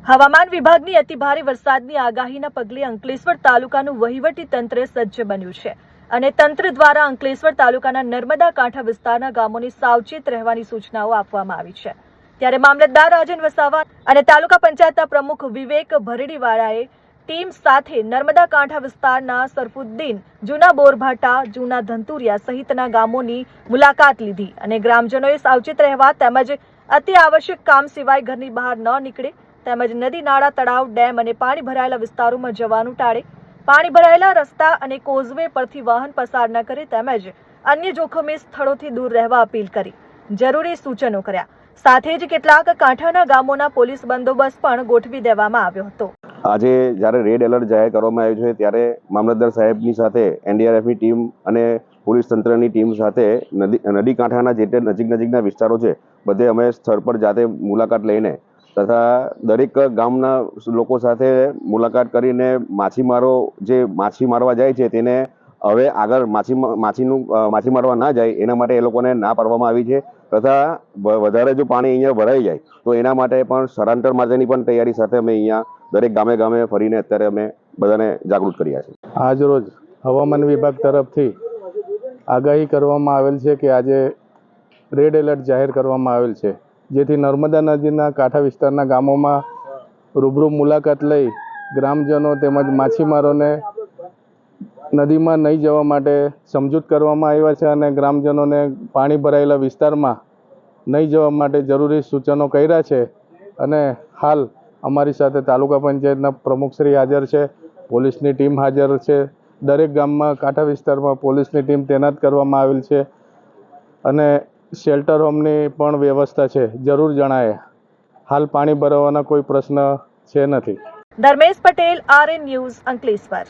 હવામાન વિભાગની અતિભારે વરસાદની આગાહીના પગલે અંકલેશ્વર તાલુકાનું વહીવટી તંત્ર સજ્જ બન્યું છે અને તંત્ર દ્વારા અંકલેશ્વર તાલુકાના નર્મદા કાંઠા વિસ્તારના ગામોને સાવચેત રહેવાની સૂચનાઓ આપવામાં આવી છે। ત્યારે મામલતદાર રાજન વસાવા અને તાલુકા પંચાયતના પ્રમુખ વિવેક ભરડીવાળાએ ટીમ સાથે નર્મદા કાંઠા વિસ્તારના સરફુદ્દીન, જૂના બોરભાટા, જૂના ધંતુરિયા સહિતના ગામોની મુલાકાત લીધી અને ગ્રામજનોએ સાવચેત રહેવા તેમજ અતિ આવશ્યક કામ સિવાય ઘરની બહાર ન નીકળે તેમજ નદી, નાળા, તળાવ, ડેમ અને પાણી ભરાયેલા વિસ્તારોમાં જવાનું ટાળે, પાણી ભરાયેલા રસ્તા અને કોઝવે પરથી વાહન પસાર ન કરે તેમજ અન્ય જોખમી સ્થળોથી દૂર રહેવા અપીલ કરી જરૂરી સૂચનો કર્યા। સાથે જ કેટલાક કાંઠાના ગામોના પોલીસ બંદોબસ્ત પણ ગોઠવી દેવામાં આવ્યો હતો। આજે જ્યારે રેડ એલર્ટ જાહેર કરવામાં આવ્યું છે ત્યારે મામલતદાર સાહેબની સાથે એનડીઆરએફની ટીમ અને પોલીસ તંત્રની ટીમ સાથે નદી કાંઠાના જે નજીકના વિસ્તારો છે બધે અમે સ્થળ પર જાતે મુલાકાત લઈને તથા દરેક ગામના લોકો સાથે મુલાકાત કરીને માછીમારો જે માછી મારવા જાય છે તેને હવે આગળ માછી મારવા ના જાય એના માટે એ લોકોને ના પાડવામાં આવી છે તથા વધારે જો પાણી અહીંયા ભરાઈ જાય તો એના માટે પણ સ્થળાંતર માટેની પણ તૈયારી સાથે અમે અહીંયા દરેક ગામે ફરીને અત્યારે અમે બધાને જાગૃત કર્યા છે। આજ રોજ હવામાન વિભાગ તરફથી આગાહી કરવામાં આવેલ છે કે આજે રેડ એલર્ટ જાહેર કરવામાં આવેલ છે, જેથી નર્મદા નદીના કાંઠા વિસ્તારના ગામોમાં રૂબરૂ મુલાકાત લઈ ગ્રામજનો તેમજ માછીમારોને નદીમાં નહીં જવા માટે સમજૂત કરવામાં આવ્યા છે અને ગ્રામજનોને પાણી ભરાયેલા વિસ્તારમાં નહીં જવા માટે જરૂરી સૂચનો કર્યા છે અને હાલ અમારી સાથે તાલુકા પંચાયતના પ્રમુખશ્રી હાજર છે, પોલીસની ટીમ હાજર છે, દરેક ગામમાં કાંઠા વિસ્તારમાં પોલીસની ટીમ તૈનાત કરવામાં આવેલ છે અને શેલ્ટર હોમની પણ વ્યવસ્થા છે, જરૂર જણાય। હાલ પાણી ભરાવાના કોઈ પ્રશ્ન છે નથી। Dharmesh Patel, RN news, Ankleshwar.